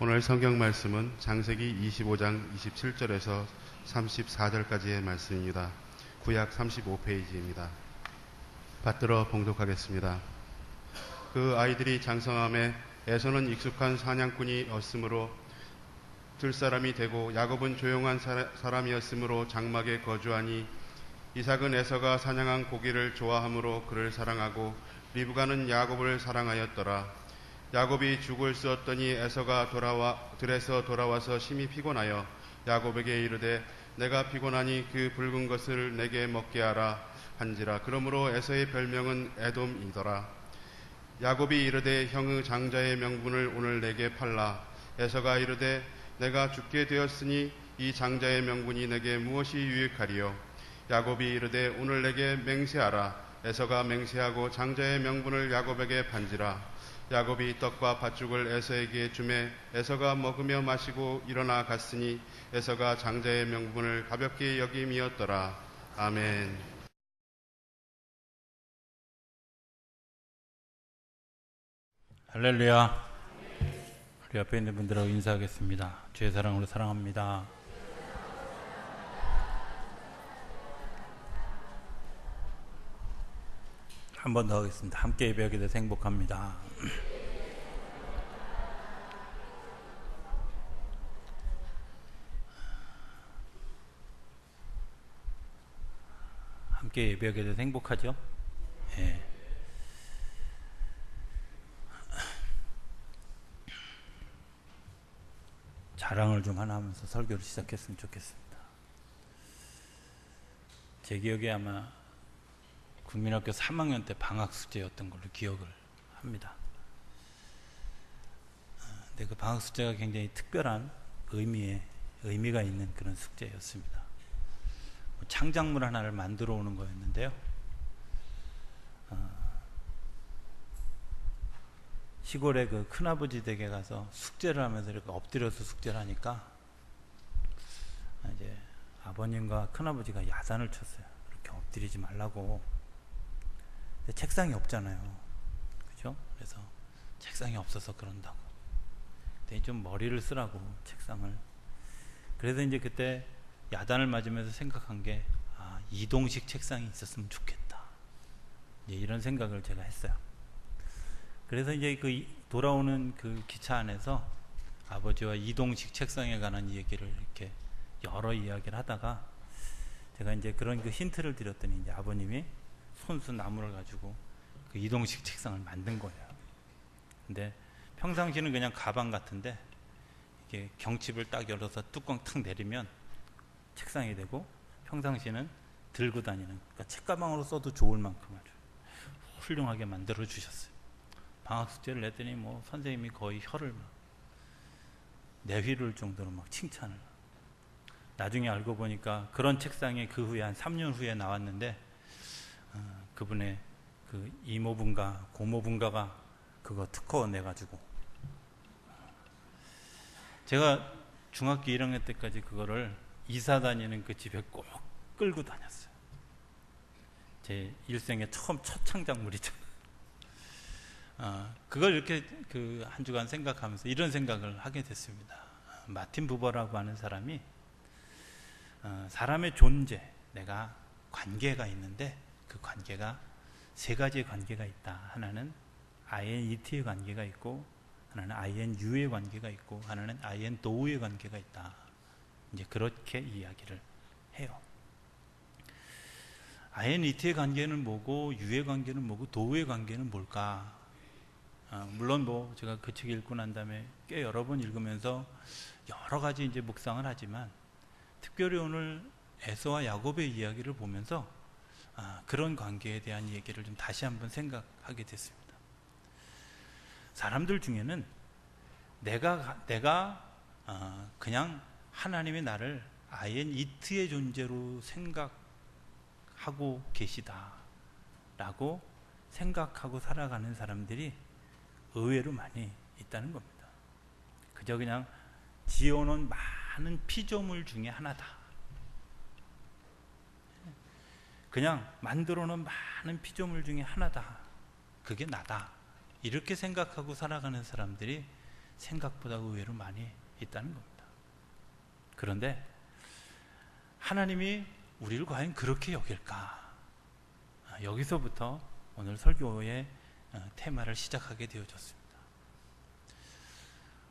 오늘 성경 말씀은 창세기 25장 27절에서 34절까지의 말씀입니다. 구약 35페이지입니다. 받들어 봉독하겠습니다. 그 아이들이 장성함에 에서는 익숙한 사냥꾼이 었으므로 들사람이 되고 야곱은 조용한 사람이었으므로 장막에 거주하니 이삭은 에서가 사냥한 고기를 좋아하므로 그를 사랑하고 리브가는 야곱을 사랑하였더라. 야곱이 죽을 쓰었더니 에서가 들에서 돌아와서 심히 피곤하여 야곱에게 이르되 내가 피곤하니 그 붉은 것을 내게 먹게 하라 한지라. 그러므로 에서의 별명은 에돔이더라. 야곱이 이르되 형의 장자의 명분을 오늘 내게 팔라. 에서가 이르되 내가 죽게 되었으니 이 장자의 명분이 내게 무엇이 유익하리요. 야곱이 이르되 오늘 내게 맹세하라. 에서가 맹세하고 장자의 명분을 야곱에게 판지라. 야곱이 떡과 팥죽을 에서에게 주매 에서가 먹으며 마시고 일어나 갔으니 에서가 장자의 명분을 가볍게 여김이었더라. 아멘. 할렐루야. 우리 옆에 있는 분들하고 인사하겠습니다. 주의 사랑으로 사랑합니다. 한 번 더 하겠습니다. 함께 예배하게 돼서 행복합니다. 함께 예배하게 돼서 행복하죠? 예. 자랑을 좀 하나 하면서 설교를 시작했으면 좋겠습니다. 제 기억에 아마 국민학교 3학년 때 방학 숙제였던 걸로 기억을 합니다. 근데 그 방학 숙제가 굉장히 특별한 의미가 있는 그런 숙제였습니다. 창작물 하나를 만들어 오는 거였는데요. 시골에 그 큰아버지 댁에 가서 숙제를 하면서 이렇게 엎드려서 숙제를 하니까 이제 아버님과 큰아버지가 야단을 쳤어요. 이렇게 엎드리지 말라고. 근데 책상이 없잖아요. 그죠? 그래서 책상이 없어서 그런다고. 근데 좀 머리를 쓰라고, 책상을. 그래서 이제 그때 야단을 맞으면서 생각한 게, 이동식 책상이 있었으면 좋겠다. 이제 이런 생각을 제가 했어요. 그래서 이제 그 돌아오는 그 기차 안에서 아버지와 이동식 책상에 관한 얘기를 이렇게 여러 이야기를 하다가 제가 이제 그런 그 힌트를 드렸더니 이제 아버님이 손수 나무를 가지고 그 이동식 책상을 만든 거예요. 근데 평상시는 그냥 가방 같은데 이게 경칩을 딱 열어서 뚜껑 탁 내리면 책상이 되고, 평상시는 들고 다니는, 그러니까 책가방으로 써도 좋을 만큼 아주 훌륭하게 만들어 주셨어요. 방학 숙제를 냈더니 뭐 선생님이 거의 혀를 막 내휘를 정도로 막 칭찬을. 나중에 알고 보니까 그런 책상이 그 후에 한 3년 후에 나왔는데 그분의 그 이모분가 고모분가가 그거 특허 내가지고, 제가 중학교 1학년 때까지 그거를 이사 다니는 그 집에 꼭 끌고 다녔어요. 제 일생의 첫 창작물이죠. 그걸 이렇게 그 한 주간 생각하면서 이런 생각을 하게 됐습니다. 마틴 부버라고 하는 사람이 사람의 존재, 내가 관계가 있는데 그 관계가 세 가지의 관계가 있다. 하나는 INET의 관계가 있고, 하나는 INU의 관계가 있고, 하나는 INDO의 관계가 있다. 이제 그렇게 이야기를 해요. INET의 관계는 뭐고, U의 관계는 뭐고, DO의 관계는 뭘까? 물론 뭐 제가 그 책 읽고 난 다음에 꽤 여러 번 읽으면서 여러 가지 이제 묵상을 하지만, 특별히 오늘 에서와 야곱의 이야기를 보면서 그런 관계에 대한 얘기를 좀 다시 한번 생각하게 됐습니다. 사람들 중에는 내가 그냥 하나님이 나를 INET의 존재로 생각하고 계시다라고 생각하고 살아가는 사람들이 의외로 많이 있다는 겁니다. 그저 그냥 지어놓은 많은 피조물 중에 하나다. 그냥 만들어놓은 많은 피조물 중에 하나다. 그게 나다. 이렇게 생각하고 살아가는 사람들이 생각보다 의외로 많이 있다는 겁니다. 그런데 하나님이 우리를 과연 그렇게 여길까? 여기서부터 오늘 설교의 테마를 시작하게 되어졌습니다.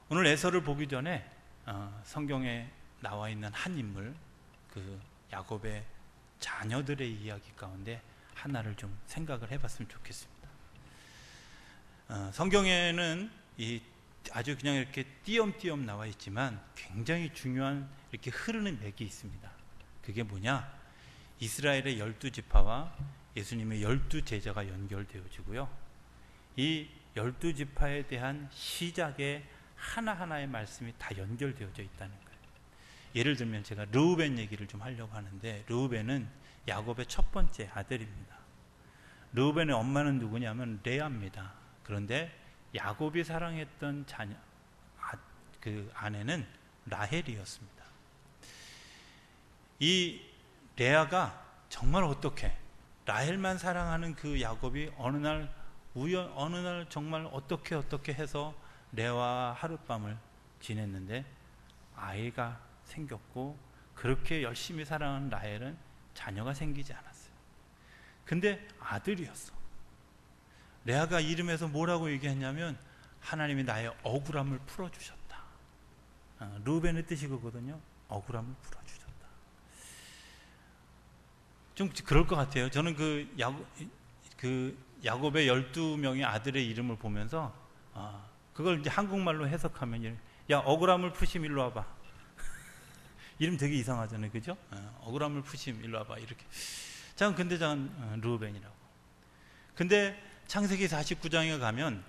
오늘 에서를 보기 전에 성경에 나와 있는 한 인물, 그 야곱의 자녀들의 이야기 가운데 하나를 좀 생각을 해봤으면 좋겠습니다. 성경에는 아주 그냥 이렇게 띄엄띄엄 나와 있지만 굉장히 중요한 이렇게 흐르는 맥이 있습니다. 그게 뭐냐? 이스라엘의 12지파와 예수님의 12제자가 연결되어지고요. 이 12지파에 대한 시작의 하나하나의 말씀이 다 연결되어져 있다는 거예요. 예를 들면 제가 르우벤 얘기를 좀 하려고 하는데, 르우벤은 야곱의 첫 번째 아들입니다. 르우벤의 엄마는 누구냐면 레아입니다. 그런데 야곱이 사랑했던 그 아내는 라헬이었습니다. 이 레아가 정말 어떻게 라헬만 사랑하는 그 야곱이 어느 날 정말 어떻게 해서 레아와 하룻밤을 지냈는데 아이가 생겼고, 그렇게 열심히 사랑하는 라헬은 자녀가 생기지 않았어요. 근데 아들이었어. 레아가 이름에서 뭐라고 얘기했냐면 하나님이 나의 억울함을 풀어주셨다. 르우벤의 뜻이 그거거든요. 억울함을 풀어주셨다. 좀 그럴 것 같아요. 저는 그 야곱의 12명의 아들의 이름을 보면서 그걸 이제 한국말로 해석하면, 야, 억울함을 푸심 일로 와봐. 이름 되게 이상하잖아요, 그죠? 억울함을 푸심 일로 와봐, 이렇게. 근데 르우벤이라고. 근데 창세기 49장에 가면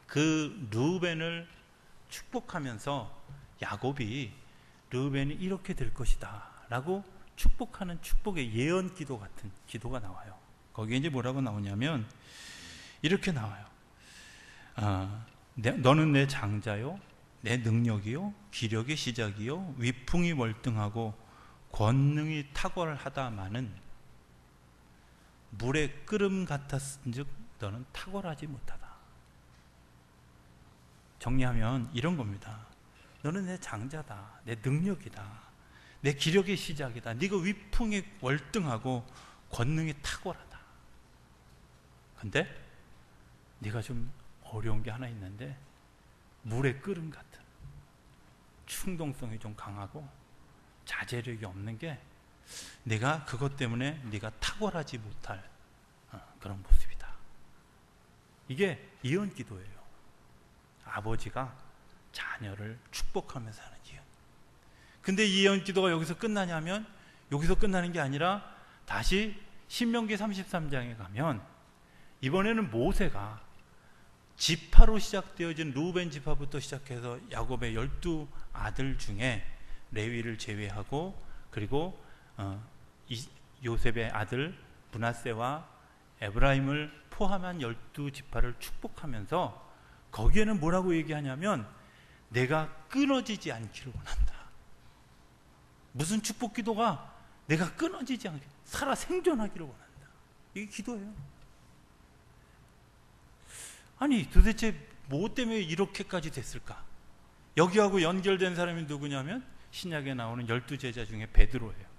그 르우벤을 축복하면서 야곱이 르우벤이 이렇게 될 것이다 라고 축복하는 축복의 예언 기도 같은 기도가 나와요. 거기에 이제 뭐라고 나오냐면 이렇게 나와요. 너는 내 장자요, 내 능력이요, 기력의 시작이요, 위풍이 월등하고 권능이 탁월하다마는 물의 끓음 같았은즉 너는 탁월하지 못하다. 정리하면 이런 겁니다. 너는 내 장자다, 내 능력이다, 내 기력의 시작이다. 네가 위풍이 월등하고 권능이 탁월하다. 근데 네가 좀 어려운 게 하나 있는데, 물의 끓음 같은 충동성이 좀 강하고 자제력이 없는 게, 내가 그것 때문에 네가 탁월하지 못할 그런 모습이다. 이게 예언 기도예요. 아버지가 자녀를 축복하면서 하는 예언. 근데 이 예언 기도가 여기서 끝나냐면, 여기서 끝나는 게 아니라 다시 신명기 33장에 가면 이번에는 모세가 지파로 시작되어진 르우벤 지파부터 시작해서 야곱의 12 아들 중에 레위를 제외하고, 그리고 요셉의 아들 므낫세와 에브라임을 포함한 12지파를 축복하면서 거기에는 뭐라고 얘기하냐면 내가 끊어지지 않기를 원한다. 무슨 축복 기도가 내가 끊어지지 않게 살아 생존하기를 원한다. 이게 기도예요. 아니 도대체 뭐 때문에 이렇게까지 됐을까? 여기하고 연결된 사람이 누구냐면 신약에 나오는 12제자 중에 베드로예요.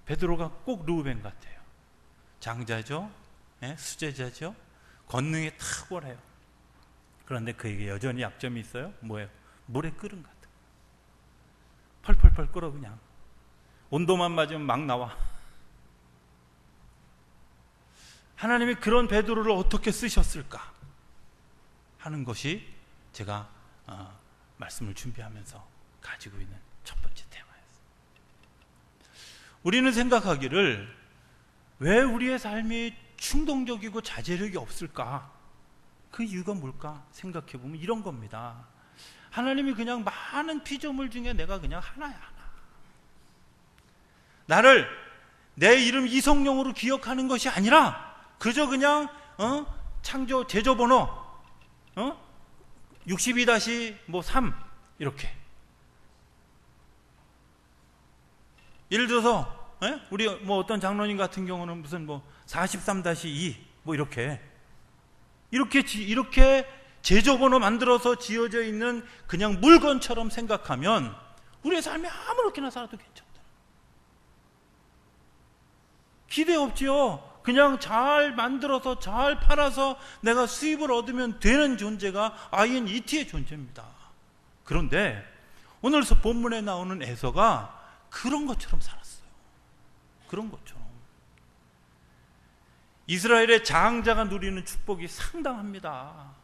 베드로가 꼭 르우벤 같아요. 장자죠, 수제자죠, 권능이 탁월해요. 그런데 그에게 여전히 약점이 있어요. 뭐예요? 물에 끓은 같은, 펄펄펄 끓어. 그냥 온도만 맞으면 막 나와. 하나님이 그런 베드로를 어떻게 쓰셨을까 하는 것이 제가 말씀을 준비하면서 가지고 있는 첫 번째 테마였어요. 우리는 생각하기를 왜 우리의 삶이 충동적이고 자제력이 없을까? 그 이유가 뭘까? 생각해보면 이런 겁니다. 하나님이 그냥 많은 피조물 중에 내가 그냥 하나야, 하나. 나를 내 이름 이성용으로 기억하는 것이 아니라 그저 그냥 창조 제조번호 62-3 이렇게. 예를 들어서 우리 뭐 어떤 장로님 같은 경우는 무슨 뭐 43-2 뭐 이렇게 제조번호 만들어서 지어져 있는 그냥 물건처럼 생각하면 우리의 삶이 아무렇게나 살아도 괜찮다. 기대 없지요. 그냥 잘 만들어서 잘 팔아서 내가 수입을 얻으면 되는 존재가 INET의 존재입니다. 그런데 오늘 본문에 나오는 에서가 그런 것처럼 살았어요. 그런 것처럼. 이스라엘의 장자가 누리는 축복이 상당합니다.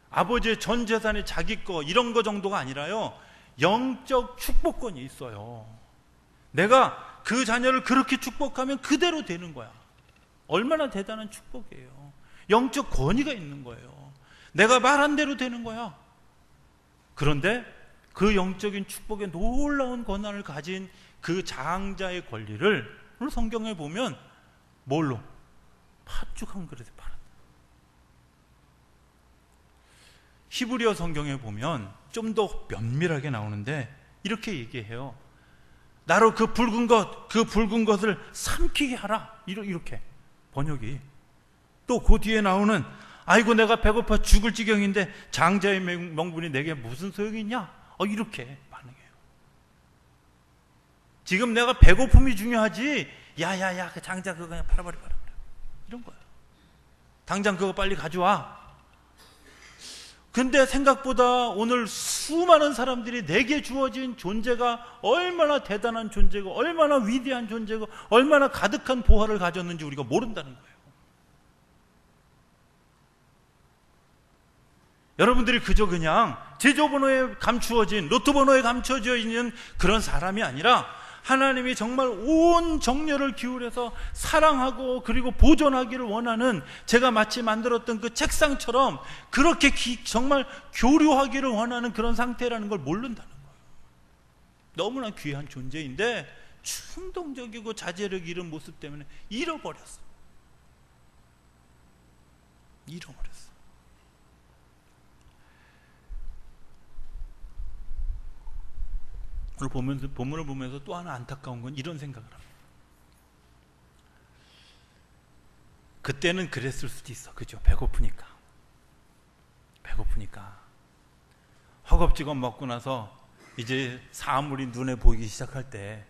아버지의 전 재산이 자기 거 이런 거 정도가 아니라요, 영적 축복권이 있어요. 내가 그 자녀를 그렇게 축복하면 그대로 되는 거야. 얼마나 대단한 축복이에요. 영적 권위가 있는 거예요. 내가 말한 대로 되는 거야. 그런데 그 영적인 축복의 놀라운 권한을 가진 그 장자의 권리를 오늘 성경에 보면 뭘로? 팥죽 한 그릇에 팔았다. 히브리어 성경에 보면 좀 더 면밀하게 나오는데 이렇게 얘기해요. 나로 그 붉은 것을 삼키게 하라. 이렇게 번역이. 또 그 뒤에 나오는 아이고 내가 배고파 죽을 지경인데 장자의 명분이 내게 무슨 소용이 있냐? 이렇게 반응해요. 지금 내가 배고픔이 중요하지. 야야야, 그 장자 그거 그냥 팔아버려. 이런 거예요. 당장 그거 빨리 가져와. 근데 생각보다 오늘 수많은 사람들이 내게 주어진 존재가 얼마나 대단한 존재고 얼마나 위대한 존재고 얼마나 가득한 보화를 가졌는지 우리가 모른다는 거예요. 여러분들이 그저 그냥 제조번호에 감추어진, 로또번호에 감춰져 있는 그런 사람이 아니라 하나님이 정말 온 정열을 기울여서 사랑하고 그리고 보존하기를 원하는, 제가 마치 만들었던 그 책상처럼 그렇게 정말 교류하기를 원하는 그런 상태라는 걸 모른다는 거예요. 너무나 귀한 존재인데 충동적이고 자제력 잃은 모습 때문에 잃어버렸어. 오늘 본문을 보면서 또 하나 안타까운 건 이런 생각을 합니다. 그때는 그랬을 수도 있어. 그죠? 배고프니까. 허겁지겁 먹고 나서 이제 사물이 눈에 보이기 시작할 때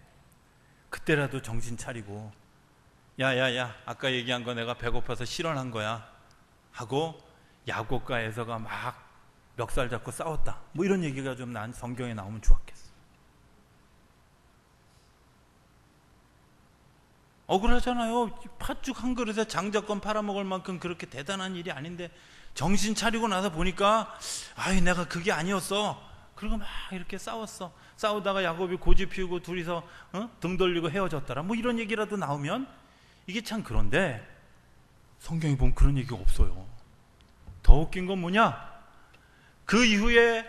그때라도 정신 차리고 야야야, 아까 얘기한 거 내가 배고파서 실언한 거야 하고 야곱과 에서가 막 멱살 잡고 싸웠다. 뭐 이런 얘기가 좀 난 성경에 나오면 좋았겠어. 억울하잖아요. 팥죽 한 그릇에 장자권 팔아먹을 만큼 그렇게 대단한 일이 아닌데 정신 차리고 나서 보니까 내가 그게 아니었어. 그리고 막 이렇게 싸웠어. 싸우다가 야곱이 고집 피우고 둘이서 등 돌리고 헤어졌더라. 뭐 이런 얘기라도 나오면 이게 참. 그런데 성경에 보면 그런 얘기가 없어요. 더 웃긴 건 뭐냐? 그 이후에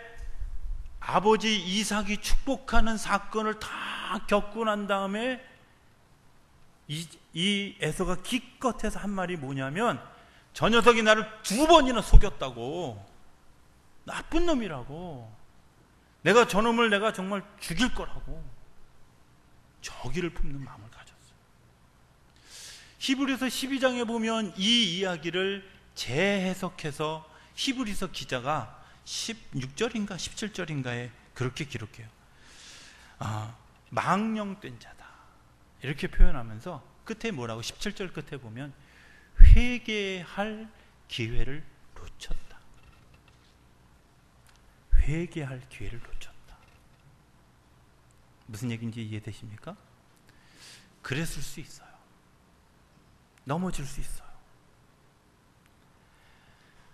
아버지 이삭이 축복하는 사건을 다 겪고 난 다음에 이 에서가 기껏해서 한 말이 뭐냐면, 저 녀석이 나를 2번이나 속였다고, 나쁜 놈이라고, 내가 저놈을 내가 정말 죽일 거라고 저기를 품는 마음을 가졌어요. 히브리서 12장에 보면 이 이야기를 재해석해서 히브리서 기자가 16절인가 17절인가에 그렇게 기록해요. 망령된 자다 이렇게 표현하면서 끝에 뭐라고, 17절 끝에 보면 회개할 기회를 놓쳤다. 회개할 기회를 놓쳤다. 무슨 얘기인지 이해되십니까? 그랬을 수 있어요. 넘어질 수 있어요.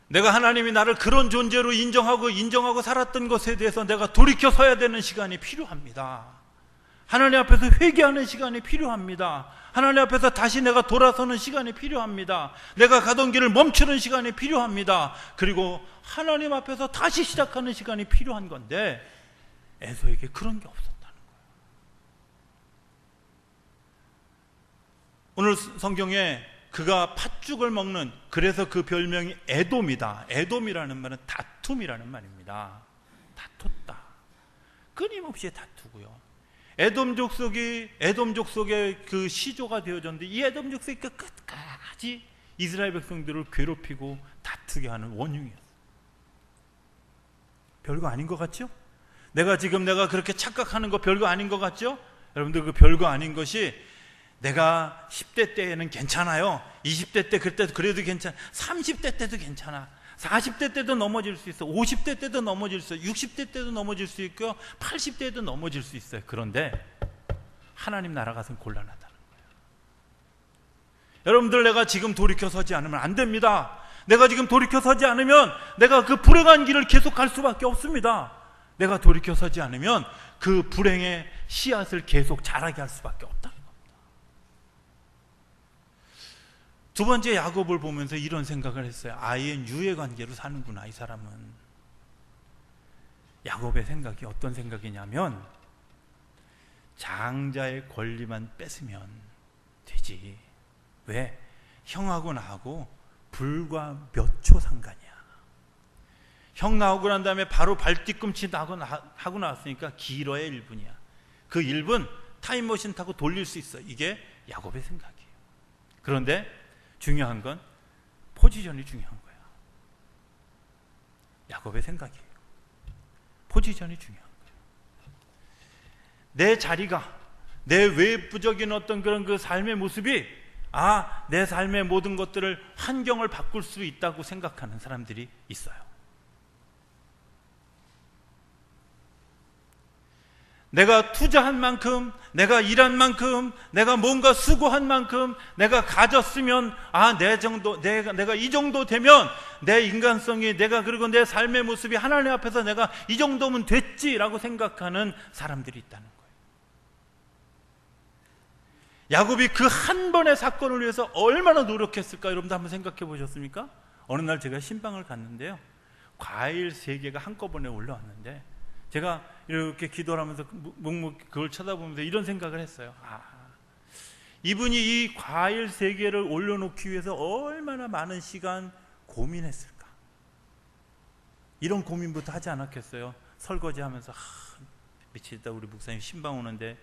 내가 하나님이 나를 그런 존재로 인정하고 살았던 것에 대해서 내가 돌이켜 서야 되는 시간이 필요합니다. 하나님 앞에서 회개하는 시간이 필요합니다. 하나님 앞에서 다시 내가 돌아서는 시간이 필요합니다. 내가 가던 길을 멈추는 시간이 필요합니다. 그리고 하나님 앞에서 다시 시작하는 시간이 필요한 건데 에서에게 그런 게 없었다는 거예요. 오늘 성경에 그가 팥죽을 먹는, 그래서 그 별명이 에돔이다. 에돔이라는 말은 다툼이라는 말입니다. 다퉜다. 끊임없이 다투고요. 에돔 족속의 그 시조가 되어졌는데, 이 에돔 족속이 끝까지 이스라엘 백성들을 괴롭히고 다투게 하는 원흉이었어요. 별거 아닌 것 같죠? 내가 그렇게 착각하는 거 별거 아닌 것 같죠? 여러분들, 그 별거 아닌 것이 내가 10대 때에는 괜찮아요. 20대 때 그래도 괜찮아. 30대 때도 괜찮아. 40대 때도 넘어질 수 있어. 50대 때도 넘어질 수 있어. 60대 때도 넘어질 수 있고요. 80대에도 넘어질 수 있어요. 그런데 하나님 나라 가서는 곤란하다는 거예요. 여러분들, 내가 지금 돌이켜 서지 않으면 안 됩니다. 내가 지금 돌이켜 서지 않으면 내가 그 불행한 길을 계속 갈 수밖에 없습니다. 내가 돌이켜 서지 않으면 그 불행의 씨앗을 계속 자라게 할 수밖에 없다는 겁니다. 두 번째, 야곱을 보면서 이런 생각을 했어요. 아이의 유해 관계로 사는구나, 이 사람은. 야곱의 생각이 어떤 생각이냐면, 장자의 권리만 뺏으면 되지. 왜? 형하고 나하고 불과 몇 초 상관이야. 형 나오고 난 다음에 바로 발뒤꿈치 하고 나왔으니까 길어야 1분이야. 그 1분 타임머신 타고 돌릴 수 있어. 이게 야곱의 생각이에요. 그런데 중요한 건 포지션이 중요한 거야. 야곱의 생각이에요. 포지션이 중요한 거예요. 내 자리가, 내 외부적인 어떤 그런 그 삶의 모습이 내 삶의 모든 것들을, 환경을 바꿀 수 있다고 생각하는 사람들이 있어요. 내가 투자한 만큼, 내가 일한 만큼, 내가 뭔가 수고한 만큼 내가 가졌으면 내가 이 정도 되면 내 인간성이, 그리고 내 삶의 모습이 하나님 앞에서 내가 이 정도면 됐지라고 생각하는 사람들이 있다는 거예요. 야곱이 그 한 번의 사건을 위해서 얼마나 노력했을까? 여러분도 한번 생각해 보셨습니까? 어느 날 제가 신방을 갔는데요, 과일 3개가 한꺼번에 올라왔는데 제가 이렇게 기도를 하면서 그걸 쳐다보면서 이런 생각을 했어요. 이분이 이 과일 3개를 올려놓기 위해서 얼마나 많은 시간 고민했을까? 이런 고민부터 하지 않았겠어요? 설거지 하면서 며칠 있다 우리 목사님 신방 오는데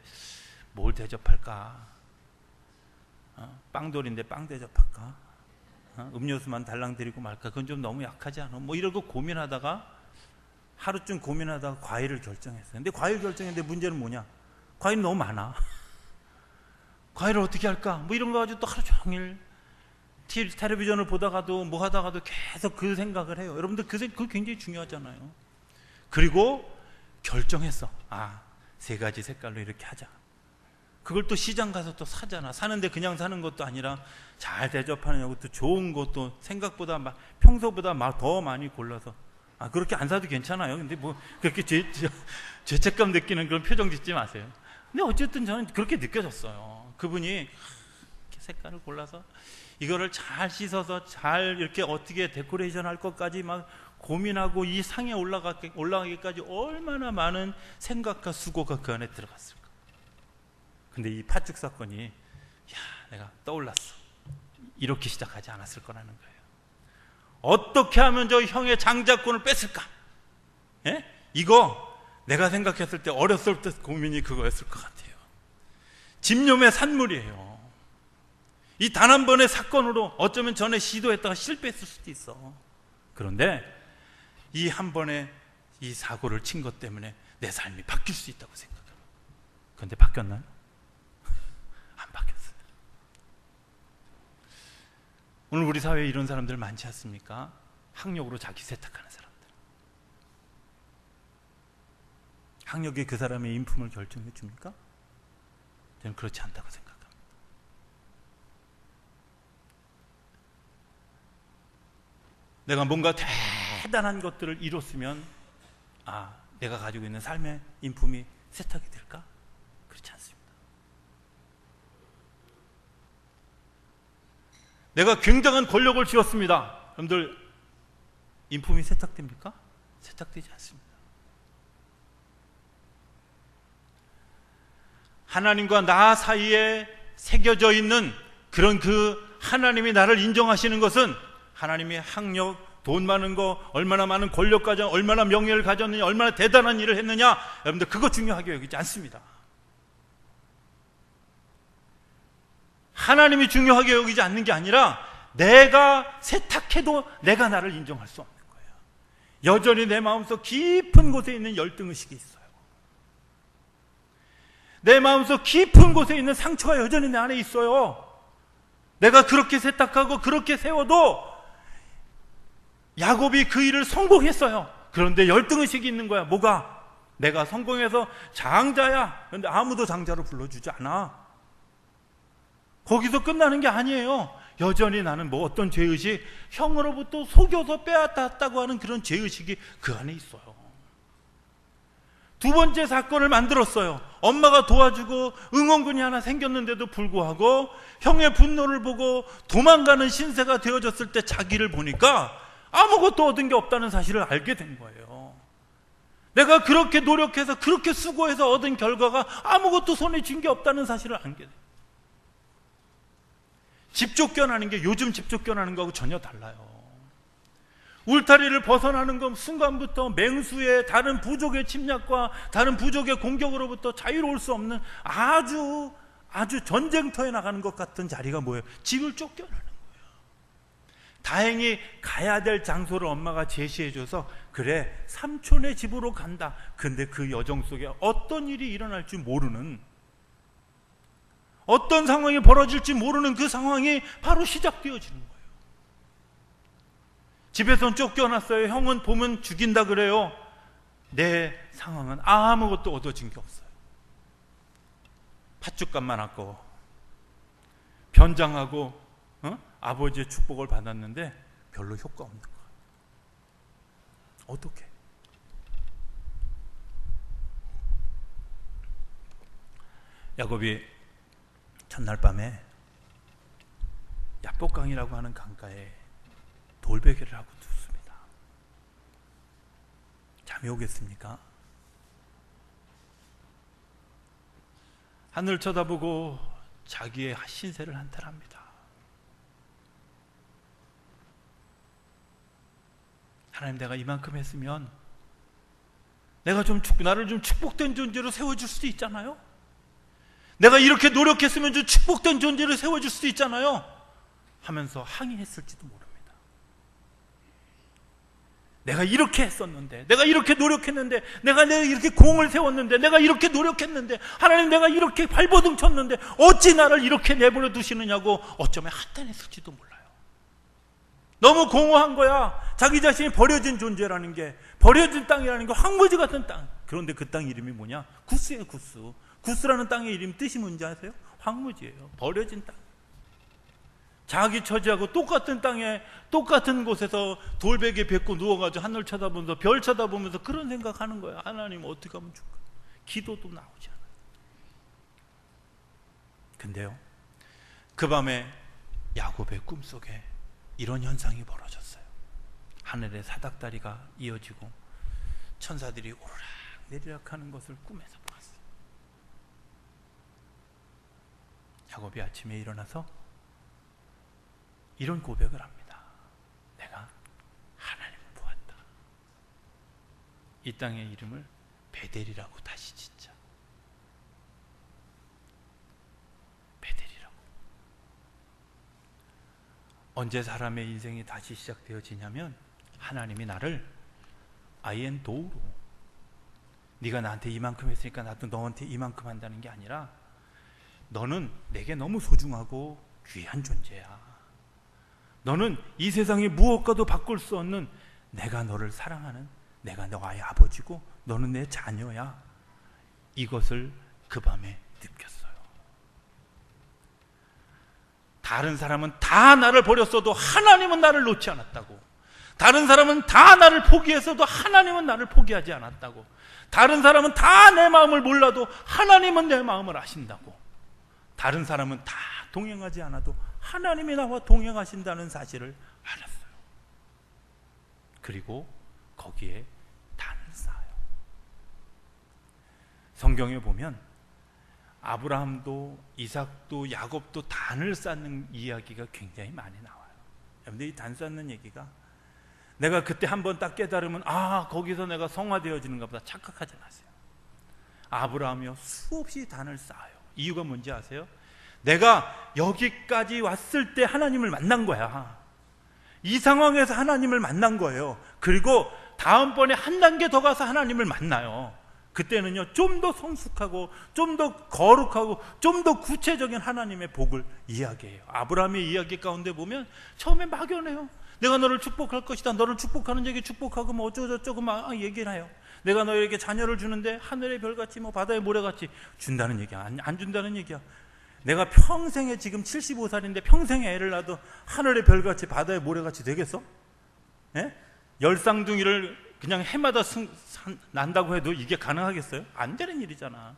뭘 대접할까? 빵돌인데 빵 대접할까? 음료수만 달랑 드리고 말까? 그건 좀 너무 약하지 않아? 이러고 고민하다가 하루쯤 고민하다가 과일을 결정했어요. 근데 과일 결정했는데 문제는 뭐냐? 과일이 너무 많아. 과일을 어떻게 할까? 이런 거 가지고 또 하루 종일 텔레비전을 보다가도 하다가도 계속 그 생각을 해요. 여러분들 그거 굉장히 중요하잖아요. 그리고 결정했어. 3가지 색깔로 이렇게 하자. 그걸 또 시장 가서 또 사잖아. 사는데 그냥 사는 것도 아니라 잘 대접하는 것도 좋은 것도 생각보다 평소보다 더 많이 골라서. 그렇게 안 사도 괜찮아요. 근데 그렇게 죄책감 느끼는 그런 표정 짓지 마세요. 근데 어쨌든 저는 그렇게 느껴졌어요. 그분이 이렇게 색깔을 골라서 이거를 잘 씻어서 잘 이렇게 어떻게 데코레이션 할 것까지 고민하고 이 상에 올라가기까지 얼마나 많은 생각과 수고가 그 안에 들어갔을까. 근데 이 팥죽 사건이 내가 떠올랐어. 이렇게 시작하지 않았을 거라는 거예요. 어떻게 하면 저 형의 장자권을 뺐을까? 이거 내가 생각했을 때 어렸을 때 고민이 그거였을 것 같아요. 집념의 산물이에요. 이 단 한 번의 사건으로 어쩌면 전에 시도했다가 실패했을 수도 있어. 그런데 이 한 번의 이 사고를 친 것 때문에 내 삶이 바뀔 수 있다고 생각해요. 그런데 바뀌었나요? 안 바뀌었어요. 오늘 우리 사회에 이런 사람들 많지 않습니까? 학력으로 자기 세탁하는 사람들. 학력이 그 사람의 인품을 결정해 줍니까? 저는 그렇지 않다고 생각합니다. 내가 뭔가 대단한 것들을 이뤘으면 내가 가지고 있는 삶의 인품이 세탁이 될까? 그렇지 않습니다. 내가 굉장한 권력을 쥐었습니다. 여러분들, 인품이 세탁됩니까? 세탁되지 않습니다. 하나님과 나 사이에 새겨져 있는 그런 그 하나님이 나를 인정하시는 것은 하나님이 학력, 돈 많은 거, 얼마나 많은 권력 가져, 얼마나 명예를 가졌느냐, 얼마나 대단한 일을 했느냐, 여러분들 그거 중요하게 여기지 않습니다. 하나님이 중요하게 여기지 않는 게 아니라 내가 세탁해도 내가 나를 인정할 수 없는 거예요. 여전히 내 마음속 깊은 곳에 있는 열등의식이 있어요. 내 마음속 깊은 곳에 있는 상처가 여전히 내 안에 있어요. 내가 그렇게 세탁하고 그렇게 세워도 야곱이 그 일을 성공했어요. 그런데 열등의식이 있는 거야. 뭐가? 내가 성공해서 장자야. 그런데 아무도 장자로 불러주지 않아. 거기서 끝나는 게 아니에요. 여전히 나는 뭐 어떤 죄의식, 형으로부터 속여서 빼앗았다고 하는 그런 죄의식이 그 안에 있어요. 두 번째 사건을 만들었어요. 엄마가 도와주고 응원군이 하나 생겼는데도 불구하고 형의 분노를 보고 도망가는 신세가 되어졌을 때 자기를 보니까 아무것도 얻은 게 없다는 사실을 알게 된 거예요. 내가 그렇게 노력해서 그렇게 수고해서 얻은 결과가 아무것도 손에 쥔 게 없다는 사실을 알게 돼요. 집 쫓겨나는 게 요즘 집 쫓겨나는 거하고 전혀 달라요. 울타리를 벗어나는 건 순간부터 맹수의 다른 부족의 침략과 다른 부족의 공격으로부터 자유로울 수 없는 아주 전쟁터에 나가는 것 같은 자리가 뭐예요? 집을 쫓겨나는 거예요. 다행히 가야 될 장소를 엄마가 제시해줘서 그래, 삼촌의 집으로 간다. 근데 그 여정 속에 어떤 일이 일어날 줄 모르는, 어떤 상황이 벌어질지 모르는 그 상황이 바로 시작되어지는 거예요. 집에선 쫓겨났어요. 형은 보면 죽인다 그래요. 내 상황은 아무것도 얻어진 게 없어요. 팥죽값만 아까워. 변장하고 아버지의 축복을 받았는데 별로 효과 없는 거예요. 어떻게? 야곱이 첫날 밤에 야복강이라고 하는 강가에 돌베개를 하고 눕습니다. 잠이 오겠습니까? 하늘 쳐다보고 자기의 신세를 한탄합니다. 하나님, 내가 이만큼 했으면 내가 나를 좀 축복된 존재로 세워줄 수도 있잖아요. 내가 이렇게 노력했으면 좀 축복된 존재로 세워줄 수도 있잖아요 하면서 항의했을지도 모릅니다. 내가 이렇게 했었는데, 내가 이렇게 노력했는데, 내가 이렇게 공을 세웠는데, 내가 이렇게 노력했는데, 하나님 내가 이렇게 발버둥 쳤는데 어찌 나를 이렇게 내버려 두시느냐고 어쩌면 한탄했을지도 몰라요. 너무 공허한 거야. 자기 자신이 버려진 존재라는 게, 버려진 땅이라는 게 황무지 같은 땅. 그런데 그 땅 이름이 뭐냐? 구스예요. 구스. 구스라는 땅의 이름 뜻이 뭔지 아세요? 황무지예요. 버려진 땅. 자기 처지하고 똑같은 땅에 똑같은 곳에서 돌베개 뱉고 누워가지고 하늘 쳐다보면서 별 쳐다보면서 그런 생각하는 거예요. 하나님 어떻게 하면 좋을까? 기도도 나오지 않아요. 근데요, 그 밤에 야곱의 꿈속에 이런 현상이 벌어졌어요. 하늘에 사닥다리가 이어지고 천사들이 오르락 내리락 하는 것을 꿈에서 보았어요. 야곱이 아침에 일어나서 이런 고백을 합니다. 내가 하나님을 보았다. 이 땅의 이름을 베델이라고 다시 짓자. 베델이라고. 언제 사람의 인생이 다시 시작되어지냐면 하나님이 나를 아이엔도우로, 네가 나한테 이만큼 했으니까 나도 너한테 이만큼 한다는 게 아니라 너는 내게 너무 소중하고 귀한 존재야. 너는 이 세상의 무엇과도 바꿀 수 없는, 내가 너를 사랑하는, 내가 너의 아버지고 너는 내 자녀야. 이것을 그 밤에 느꼈어요. 다른 사람은 다 나를 버렸어도 하나님은 나를 놓지 않았다고. 다른 사람은 다 나를 포기했어도 하나님은 나를 포기하지 않았다고. 다른 사람은 다 내 마음을 몰라도 하나님은 내 마음을 아신다고. 다른 사람은 다 동행하지 않아도 하나님이 나와 동행하신다는 사실을 알았어요. 그리고 거기에 단을 쌓아요. 성경에 보면 아브라함도 이삭도 야곱도 단을 쌓는 이야기가 굉장히 많이 나와요. 여러분들 이 단 쌓는 얘기가, 내가 그때 한번 딱 깨달으면 거기서 내가 성화되어지는가 보다 착각하지 마세요. 아브라함이요 수없이 단을 쌓아요. 이유가 뭔지 아세요? 내가 여기까지 왔을 때 하나님을 만난 거야. 이 상황에서 하나님을 만난 거예요. 그리고 다음번에 한 단계 더 가서 하나님을 만나요. 그때는요, 좀 더 성숙하고 좀 더 거룩하고 좀 더 구체적인 하나님의 복을 이야기해요. 아브라함의 이야기 가운데 보면 처음에 막연해요. 내가 너를 축복할 것이다. 너를 축복하는 자에게 축복하고 뭐 어쩌고저쩌고 막 얘기를 해요. 내가 너에게 자녀를 주는데 하늘의 별같이 뭐 바다의 모래같이 준다는 얘기야. 안 준다는 얘기야. 내가 평생에 지금 75살인데 평생에 애를 낳아도 하늘의 별같이 바다의 모래같이 되겠어? 예? 열쌍둥이를 그냥 해마다 난다고 해도 이게 가능하겠어요? 안 되는 일이잖아.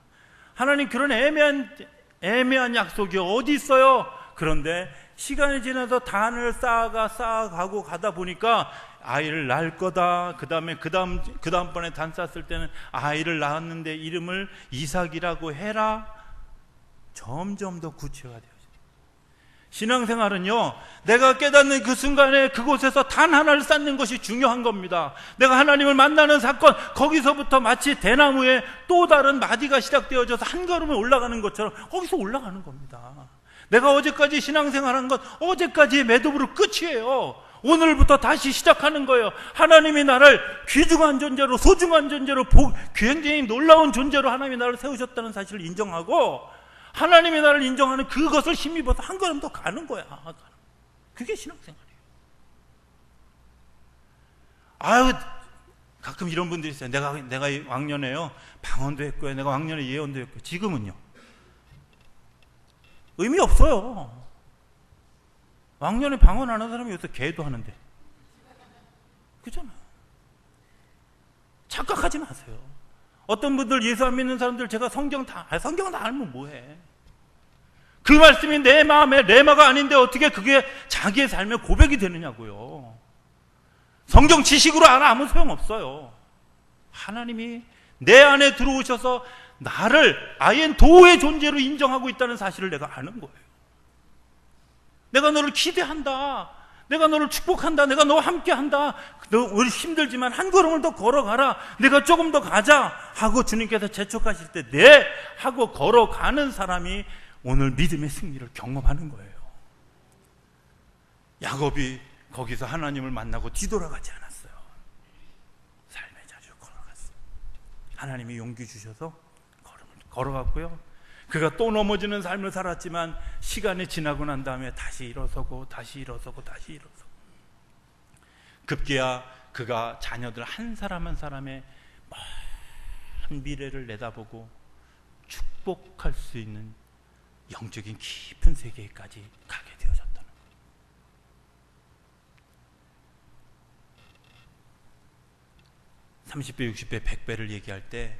하나님 그런 애매한 약속이 어디 있어요? 그런데 시간이 지나서 단을 쌓아가고 가다 보니까 아이를 낳을 거다. 그 다음번에 단 쌓았을 때는 아이를 낳았는데 이름을 이삭이라고 해라. 점점 더 구체화되어져요. 신앙생활은요, 내가 깨닫는 그 순간에 그곳에서 단 하나를 쌓는 것이 중요한 겁니다. 내가 하나님을 만나는 사건, 거기서부터 마치 대나무에 또 다른 마디가 시작되어져서 한 걸음을 올라가는 것처럼 거기서 올라가는 겁니다. 내가 어제까지 신앙생활한 건 어제까지의 매듭으로 끝이에요. 오늘부터 다시 시작하는 거예요. 하나님이 나를 귀중한 존재로, 소중한 존재로, 굉장히 놀라운 존재로 하나님이 나를 세우셨다는 사실을 인정하고, 하나님이 나를 인정하는 그것을 힘입어서 한 걸음 더 가는 거야. 그게 신앙생활이에요. 아유, 가끔 이런 분들이 있어요. 내가 왕년에요, 방언도 했고요. 내가 왕년에 예언도 했고. 지금은요? 의미 없어요. 왕년에 방언 안 하는 사람이 요새 개도 하는데. 그잖아요. 착각하지 마세요. 어떤 분들 예수 안 믿는 사람들 제가 성경 다 알면 뭐해. 그 말씀이 내 마음에 레마가 아닌데 어떻게 그게 자기의 삶의 고백이 되느냐고요. 성경 지식으로 알아 아무 소용없어요. 하나님이 내 안에 들어오셔서 나를 아예 도의 존재로 인정하고 있다는 사실을 내가 아는 거예요. 내가 너를 기대한다. 내가 너를 축복한다. 내가 너와 함께한다. 너 우리 힘들지만 한 걸음을 더 걸어가라. 내가 조금 더 가자 하고 주님께서 재촉하실 때 네 하고 걸어가는 사람이 오늘 믿음의 승리를 경험하는 거예요. 야곱이 거기서 하나님을 만나고 뒤돌아가지 않았어요. 삶의 자리로 걸어갔어요. 하나님이 용기 주셔서 걸어갔고요. 그가 또 넘어지는 삶을 살았지만 시간이 지나고 난 다음에 다시 일어서고 급기야 그가 자녀들 한 사람 한 사람의 먼 미래를 내다보고 축복할 수 있는 영적인 깊은 세계까지 가게 되어졌다는 거예요. (30배, 60배, 100배를) 얘기할 때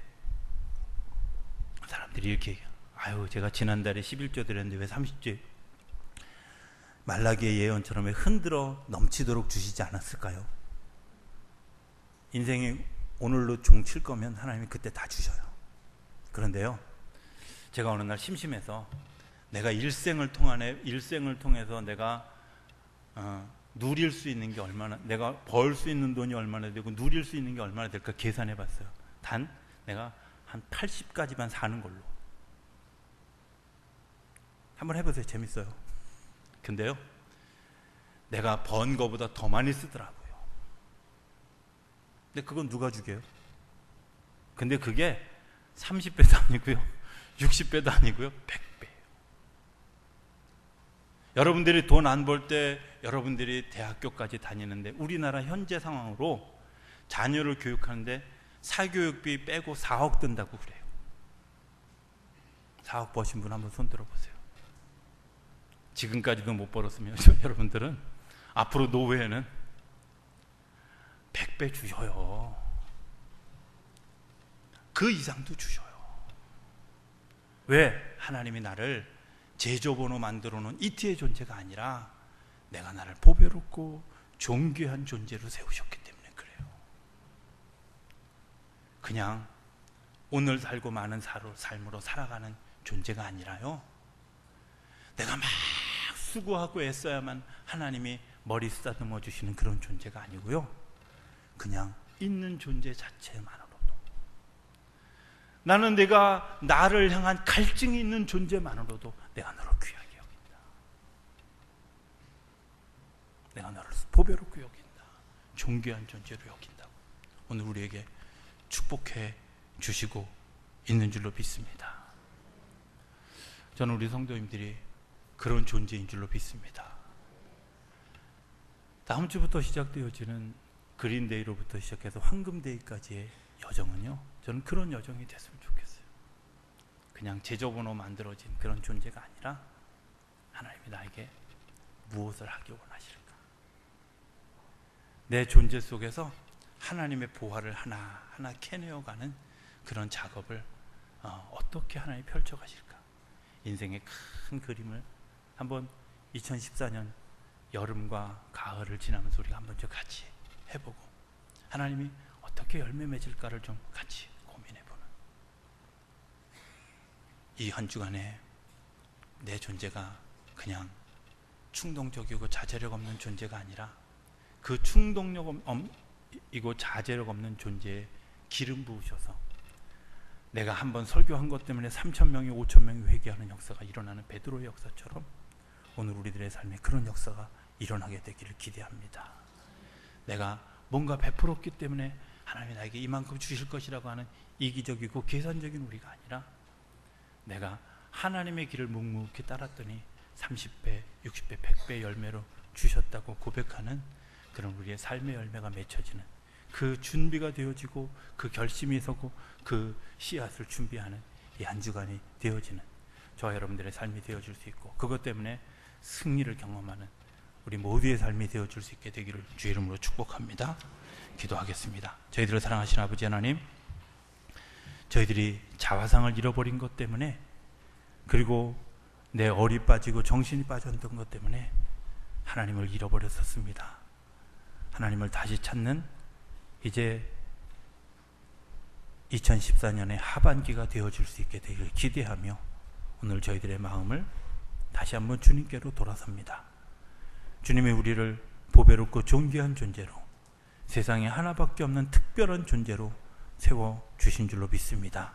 사람들이 이렇게 얘기해요. 아유, 제가 지난달에 11조 드렸는데 왜 30조? 말라기의 예언처럼 왜 흔들어 넘치도록 주시지 않았을까요? 인생이 오늘로 종칠 거면 하나님이 그때 다 주셔요. 그런데요, 제가 어느 날 심심해서 내가 일생을 통해서 내가 누릴 수 있는 게 얼마나, 내가 벌 수 있는 돈이 얼마나 되고 누릴 수 있는 게 얼마나 될까 계산해 봤어요. 단 내가 한 80까지만 사는 걸로. 한번 해보세요. 재밌어요. 근데요, 내가 번 거보다 더 많이 쓰더라고요. 근데 그건 누가 주게요? 근데 그게 30배도 아니고요, 60배도 아니고요, 100배예요. 여러분들이 돈 안 벌 때 여러분들이 대학교까지 다니는데 우리나라 현재 상황으로 자녀를 교육하는데 사교육비 빼고 4억 든다고 그래요. 4억 버신 분 한번 손 들어보세요. 지금까지도 못 벌었으면 여러분들은 앞으로 노후에는 100배 주셔요. 그 이상도 주셔요. 왜? 하나님이 나를 제조번호 만들어 놓은 이티의 존재가 아니라 내가 나를 보배롭고 존귀한 존재로 세우셨기 때문에 그래요. 그냥 오늘 살고 많은 삶으로 살아가는 존재가 아니라요, 내가 막 수고하고 애써야만 하나님이 머리 쓰다듬어 주시는 그런 존재가 아니고요, 그냥 있는 존재 자체만으로도 나는 내가 나를 향한 갈증이 있는 존재만으로도 내가 너를 귀하게 여긴다. 내가 너를 보배롭게 여긴다. 존귀한 존재로 여긴다고. 오늘 우리에게 축복해 주시고 있는 줄로 믿습니다. 저는 우리 성도님들이 그런 존재인 줄로 믿습니다. 다음 주부터 시작되어지는 그린데이로부터 시작해서 황금데이까지의 여정은요, 저는 그런 여정이 됐으면 좋겠어요. 그냥 제조번호 만들어진 그런 존재가 아니라 하나님이 나에게 무엇을 하기 원하실까? 내 존재 속에서 하나님의 보화를 하나하나 캐내어가는 그런 작업을 어떻게 하나님이 펼쳐가실까? 인생의 큰 그림을 한번 2014년 여름과 가을을 지나면서 우리가 한번 좀 같이 해보고 하나님이 어떻게 열매 맺을까를 좀 같이 고민해보는 이 한 주간에 내 존재가 그냥 충동적이고 자제력 없는 존재가 아니라 그 충동력이고 자제력 없는 존재에 기름 부으셔서 내가 한번 설교한 것 때문에 3,000명이 5,000명이 회개하는 역사가 일어나는 베드로의 역사처럼 오늘 우리들의 삶에 그런 역사가 일어나게 되기를 기대합니다. 내가 뭔가 베풀었기 때문에 하나님이 나에게 이만큼 주실 것이라고 하는 이기적이고 계산적인 우리가 아니라 내가 하나님의 길을 묵묵히 따랐더니 30배, 60배, 100배 열매로 주셨다고 고백하는 그런 우리의 삶의 열매가 맺혀지는 그 준비가 되어지고 그 결심이 서고 그 씨앗을 준비하는 이 한 주간이 되어지는 저와 여러분들의 삶이 되어질 수 있고 그것 때문에 승리를 경험하는 우리 모두의 삶이 되어질 수 있게 되기를 주 이름으로 축복합니다. 기도하겠습니다. 저희들을 사랑하시는 아버지 하나님, 저희들이 자화상을 잃어버린 것 때문에 그리고 내 얼이 빠지고 정신이 빠졌던 것 때문에 하나님을 잃어버렸었습니다. 하나님을 다시 찾는 이제 2014년의 하반기가 되어줄 수 있게 되기를 기대하며 오늘 저희들의 마음을 다시 한번 주님께로 돌아섭니다. 주님이 우리를 보배롭고 존귀한 존재로 세상에 하나밖에 없는 특별한 존재로 세워주신 줄로 믿습니다.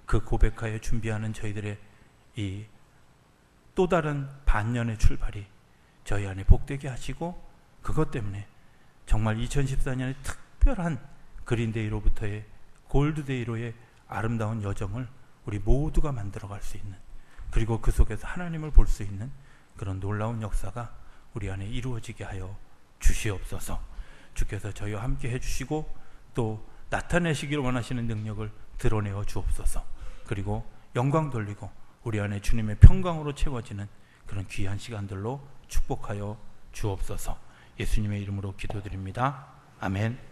그 고백하여 준비하는 저희들의 이 또 다른 반년의 출발이 저희 안에 복되게 하시고 그것 때문에 정말 2014년의 특별한 그린데이로부터의 골드데이로의 아름다운 여정을 우리 모두가 만들어갈 수 있는 그리고 그 속에서 하나님을 볼 수 있는 그런 놀라운 역사가 우리 안에 이루어지게 하여 주시옵소서. 주께서 저희와 함께 해주시고 또 나타내시기를 원하시는 능력을 드러내어 주옵소서. 그리고 영광 돌리고 우리 안에 주님의 평강으로 채워지는 그런 귀한 시간들로 축복하여 주옵소서. 예수님의 이름으로 기도드립니다. 아멘.